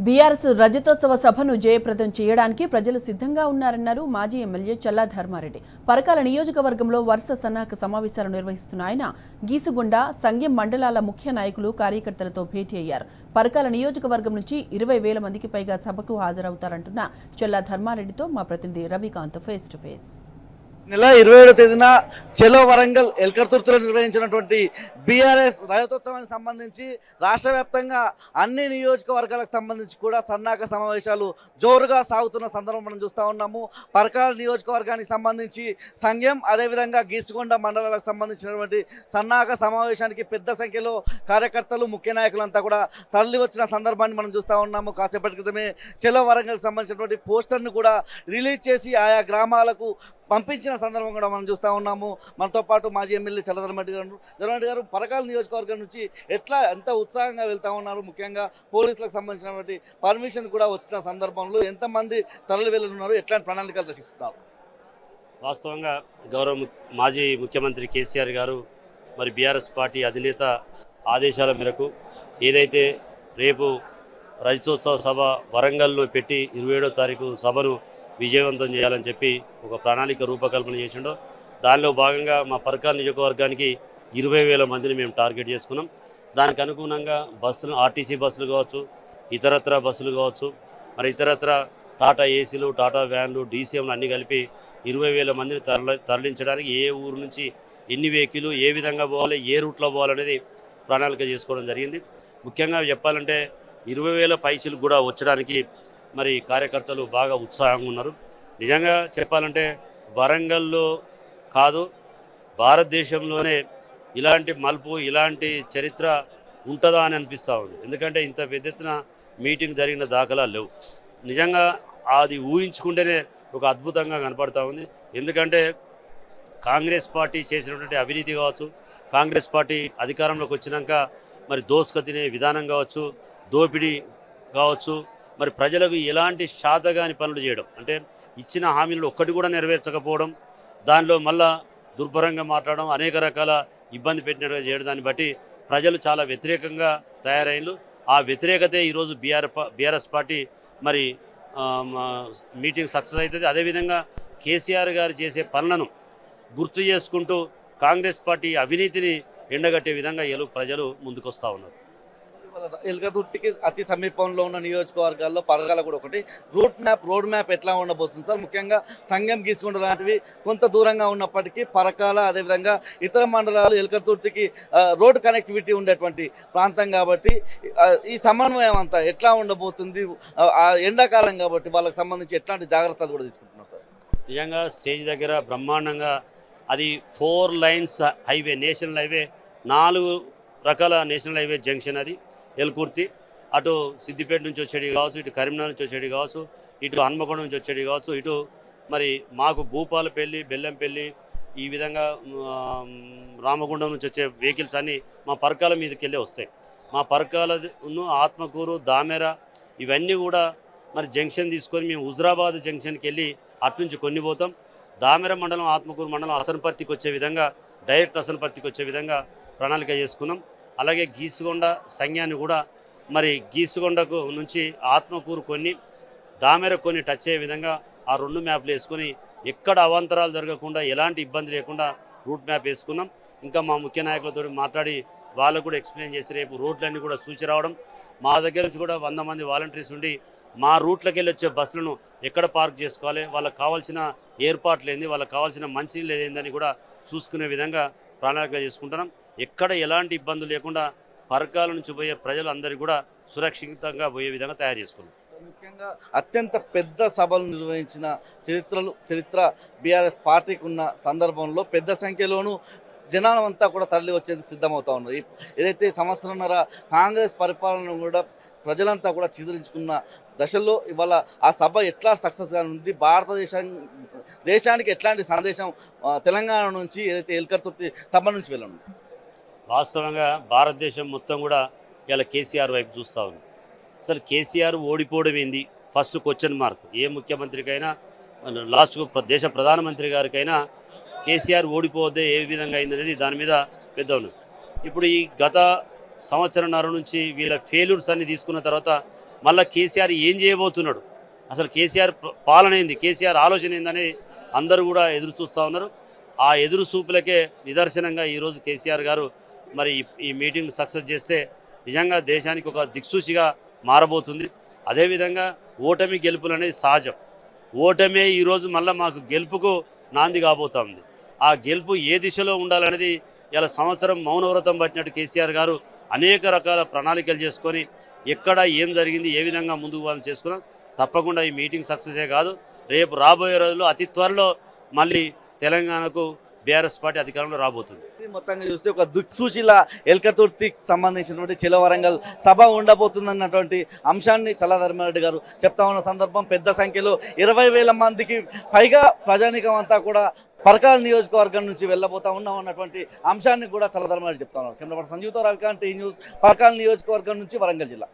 BRS రజతోత్సవ సభను జయప్రదం చేయడానికి ప్రజలు సిద్ధంగా ఉన్నారన్నారు మాజీ ఎమ్మెల్యే చల్లా ధర్మారెడ్డి. పరకాల నియోజకవర్గంలో వరుస సన్నాహక సమావేశాలు నిర్వహిస్తున్న ఆయన గీసుగొండ, సంగెం మండలాల ముఖ్య నాయకులు, కార్యకర్తలతో భేటీ అయ్యారు. పరకాల నియోజకవర్గం నుంచి 20,000 మందికి పైగా సభకు హాజరవుతారంటున్న చల్లా ధర్మారెడ్డితో మా ప్రతినిధి రవికాంత్ ఫేస్ టు ఫేస్. నెల 27వ తేదీన చెలో వరంగల్ ఎల్కర్తుర్తిలో నిర్వహించినటువంటి బీఆర్ఎస్ రజతోత్సవానికి సంబంధించి రాష్ట్ర వ్యాప్తంగా అన్ని నియోజకవర్గాలకు సంబంధించి కూడా సన్నాహక సమావేశాలు జోరుగా సాగుతున్న సందర్భం మనం చూస్తూ ఉన్నాము. పరకాల నియోజకవర్గానికి సంబంధించి సంఘం, అదేవిధంగా గీసుగొండ మండలాలకు సంబంధించినటువంటి సన్నాహక సమావేశానికి పెద్ద సంఖ్యలో కార్యకర్తలు, ముఖ్య నాయకులంతా కూడా తరలి వచ్చిన సందర్భాన్ని మనం చూస్తూ ఉన్నాము. కాసేపటి క్రితమే చెలో వరంగల్కి సంబంధించినటువంటి పోస్టర్ను కూడా రిలీజ్ చేసి ఆయా గ్రామాలకు పంపించిన సందర్భం కూడా మనం చూస్తూ ఉన్నాము. మనతో పాటు మాజీ ఎమ్మెల్యే చల్లా ధర్మారెడ్డి గారు పరకాల నియోజకవర్గం నుంచి ఎంత ఉత్సాహంగా వెళ్తూ ఉన్నారు? ముఖ్యంగా పోలీసులకు సంబంధించినటువంటి పర్మిషన్ కూడా వచ్చిన సందర్భంలో ఎంతమంది తరలి వెళ్ళనున్నారు, ఎట్లాంటి ప్రణాళికలు రచిస్తున్నారు? వాస్తవంగా మాజీ ముఖ్యమంత్రి కేసీఆర్ గారు మరి బీఆర్ఎస్ పార్టీ అధినేత ఆదేశాల మేరకు ఏదైతే రేపు రజతోత్సవ సభ వరంగల్లో పెట్టి 27వ తారీఖు సభను విజయవంతం చేయాలని చెప్పి ఒక ప్రణాళిక రూపకల్పన చేసిండో దానిలో భాగంగా మా పరకాల నియోజకవర్గానికి 20,000 మందిని మేము టార్గెట్ చేసుకున్నాం. దానికి అనుగుణంగా బస్సులు, ఆర్టీసీ బస్సులు కావచ్చు, ఇతరత్ర బస్సులు కావచ్చు, మరి ఇతరత్ర టాటా ఏసీలు, టాటా వ్యాన్లు, డీసీఎంలు అన్నీ కలిపి 20,000 మందిని తరలించడానికి ఏ ఊరు నుంచి ఎన్ని వెహికల్, ఏ విధంగా పోవాలి, ఏ రూట్లో పోవాలనేది ప్రణాళిక చేసుకోవడం జరిగింది. ముఖ్యంగా చెప్పాలంటే 20,000 పైసలు కూడా వచ్చడానికి మరి కార్యకర్తలు బాగా ఉత్సాహంగా ఉన్నారు. నిజంగా చెప్పాలంటే వరంగల్లో కాదు, భారతదేశంలోనే ఇలాంటి మలుపు, ఇలాంటి చరిత్ర ఉంటుందా అని అనిపిస్తూ ఉంది. ఎందుకంటే ఇంత పెద్ద ఎత్తున మీటింగ్ జరిగిన దాఖలాలు లేవు. నిజంగా అది ఊహించుకుంటేనే ఒక అద్భుతంగా కనపడతా ఉంది. ఎందుకంటే కాంగ్రెస్ పార్టీ చేసినటువంటి అవినీతి కావచ్చు, కాంగ్రెస్ పార్టీ అధికారంలోకి వచ్చినాక మరి దోసుకతినే విధానం కావచ్చు, దోపిడీ కావచ్చు, మరి ప్రజలకు ఎలాంటి శాతగాని పనులు చేయడం, అంటే ఇచ్చిన హామీలు ఒక్కటి కూడా నెరవేర్చకపోవడం, దానిలో మళ్ళా దుర్భరంగా మాట్లాడడం, అనేక రకాల ఇబ్బంది పెట్టినట్టుగా చేయడం, దాన్ని బట్టి ప్రజలు చాలా వ్యతిరేకంగా తయారైన ఆ వ్యతిరేకతే ఈరోజు బీఆర్ఎస్ పార్టీ మరి మీటింగ్ సక్సెస్ అవుతుంది. అదేవిధంగా కేసీఆర్ గారు చేసే పనులను గుర్తు చేసుకుంటూ కాంగ్రెస్ పార్టీ అవినీతిని ఎండగట్టే విధంగా ప్రజలు ముందుకొస్తూ ఉన్నారు. ఎల్కతుర్తికి అతి సమీపంలో ఉన్న నియోజకవర్గాల్లో పరకాల కూడా ఒకటి. రోడ్ మ్యాప్ ఎట్లా ఉండబోతుంది సార్? ముఖ్యంగా సంఘం, గీసుగొండ లాంటివి కొంత దూరంగా ఉన్నప్పటికీ పరకాల, అదేవిధంగా ఇతర మండలాలు ఎల్కతుర్తికి రోడ్ కనెక్టివిటీ ఉండేటువంటి ప్రాంతం కాబట్టి ఈ సమన్వయం అంతా ఎట్లా ఉండబోతుంది? ఎండాకాలం కాబట్టి వాళ్ళకి సంబంధించి ఎట్లాంటి జాగ్రత్తలు కూడా తీసుకుంటున్నారు సార్? నిజంగా స్టేజ్ దగ్గర బ్రహ్మాండంగా అది 4 లైన్స్ హైవే, నేషనల్ హైవే, 4 రకాల నేషనల్ హైవే జంక్షన్. అది ఎల్కుర్తి అటు సిద్దిపేట నుంచి వచ్చేది కావచ్చు, ఇటు కరీంనగర్ నుంచి వచ్చేది కావచ్చు, ఇటు హన్మకొండ నుంచి వచ్చేది కావచ్చు, ఇటు మరి మాకు భూపాలపల్లి, బెల్లంపల్లి, ఈ విధంగా రామగుండం నుంచి వచ్చే వెహికల్స్ అన్నీ మా పరకాల మీదకి వెళ్ళి వస్తాయి. మా పరకాలను, ఆత్మకూరు, దామెర ఇవన్నీ కూడా మరి జంక్షన్ తీసుకొని మేము హుజరాబాద్ జంక్షన్కి వెళ్ళి అటు నుంచి కొన్ని పోతాం. దామెర మండలం, ఆత్మకూరు మండలం అసనపర్తికి వచ్చే విధంగా, డైరెక్ట్ అసనపర్తికి వచ్చే విధంగా ప్రణాళిక చేసుకున్నాం. అలాగే గీసుగొండ సంఘాన్ని కూడా మరి గీసుగొండకు నుంచి ఆత్మకూరు కొన్ని, దామెర కొన్ని టచ్ అయ్యే విధంగా ఆ 2 మ్యాప్లు వేసుకొని ఎక్కడ అవాంతరాలు జరగకుండా, ఎలాంటి ఇబ్బంది లేకుండా రూట్ మ్యాప్ వేసుకున్నాం. ఇంకా మా ముఖ్య నాయకులతో మాట్లాడి వాళ్ళకు కూడా ఎక్స్ప్లెయిన్ చేసి రేపు రోడ్లన్నీ కూడా సూచి రావడం, మా దగ్గర నుంచి కూడా 100 మంది వాలంటీర్స్ ఉండి మా రూట్లోకి వెళ్ళి వచ్చే బస్సులను ఎక్కడ పార్క్ చేసుకోవాలి, వాళ్ళకి కావాల్సిన ఏర్పాట్లు ఏంది, వాళ్ళకి కావాల్సిన మంచినీళ్ళు ఏందని కూడా చూసుకునే విధంగా ప్రణాళిక చేసుకుంటున్నాం. ఎక్కడ ఎలాంటి ఇబ్బందులు లేకుండా పరకాల నుంచి పోయే ప్రజలు అందరికీ కూడా సురక్షితంగా పోయే విధంగా తయారు చేసుకున్నాం. ముఖ్యంగా అత్యంత పెద్ద సభలు నిర్వహించిన చరిత్ర బీఆర్ఎస్ పార్టీకి ఉన్న సందర్భంలో పెద్ద సంఖ్యలోనూ జనాలు అంతా కూడా తరలి వచ్చేందుకు సిద్ధమవుతా ఉన్నారు. ఏదైతే సంవత్సరంన్నర కాంగ్రెస్ పరిపాలన కూడా ప్రజలంతా కూడా చిదిరించుకున్న దశలో ఇవాళ ఆ సభ ఎట్లా సక్సెస్గా ఉంది, దేశానికి ఎట్లాంటి సందేశం తెలంగాణ నుంచి ఏదైతే ఎల్కతుర్తి సభ నుంచి వెళ్ళండి? వాస్తవంగా భారతదేశం మొత్తం కూడా ఇలా కేసీఆర్ వైపు చూస్తూ ఉంది. అసలు కేసీఆర్ ఓడిపోవడం ఏంది ఫస్ట్ క్వశ్చన్ మార్క్. ఏ ముఖ్యమంత్రికైనా, లాస్ట్కు దేశ ప్రధానమంత్రి గారికైనా కేసీఆర్ ఓడిపోతే ఏ విధంగా అయిందనేది దాని మీద పెద్ద ఉన్నది. ఇప్పుడు ఈ గత సంవత్సరంన్నర నుంచి వీళ్ళ ఫెయిల్యూర్స్ అన్ని తీసుకున్న తర్వాత మళ్ళీ కేసీఆర్ ఏం చేయబోతున్నాడు, అసలు కేసీఆర్ పాలన ఏంది, కేసీఆర్ ఆలోచన ఏందని అందరూ కూడా ఎదురు చూస్తూ ఉన్నారు. ఆ ఎదురు చూపులకే నిదర్శనంగా ఈరోజు కేసీఆర్ గారు మరి ఈ మీటింగ్ సక్సెస్ చేస్తే నిజంగా దేశానికి ఒక దిక్సూచిగా మారబోతుంది. అదేవిధంగా ఓటమి గెలుపులు అనేది సహజం. ఓటమే ఈరోజు మళ్ళీ మాకు గెలుపుకు నాంది కాబోతుంది. ఆ గెలుపు ఏ దిశలో ఉండాలనేది ఇలా సంవత్సరం మౌనవ్రతం పట్టినట్టు కేసీఆర్ గారు అనేక రకాల ప్రణాళికలు చేసుకొని ఎక్కడ ఏం జరిగింది, ఏ విధంగా ముందుకు వాళ్ళని చేసుకున్నాం. తప్పకుండా ఈ మీటింగ్ సక్సెసే కాదు, రేపు రాబోయే రోజుల్లో అతి త్వరలో మళ్ళీ తెలంగాణకు బీఆర్ఎస్ పార్టీ అధికారంలో రాబోతుంది. మొత్తంగా చూస్తే ఒక దిక్సూచిలా ఎల్కతుర్తికి సంబంధించినటువంటి చలో వరంగల్ సభ ఉండబోతుందన్నటువంటి అంశాన్ని చల్లాధర్మారెడ్డి గారు చెప్తా ఉన్న సందర్భం పెద్ద సంఖ్యలో 20,000 మందికి పైగా ప్రజానీకం అంతా కూడా పరకాల నియోజకవర్గం నుంచి వెళ్ళబోతా ఉన్నాం అన్నటువంటి అంశాన్ని కూడా చల్లాధర్మారెడ్డి చెప్తా ఉన్నారు. కెమెరా పర్సన్ సంజీవ్తో రవికాంత్, టీ న్యూస్, పరకాల నియోజకవర్గం నుంచి వరంగల్ జిల్లా.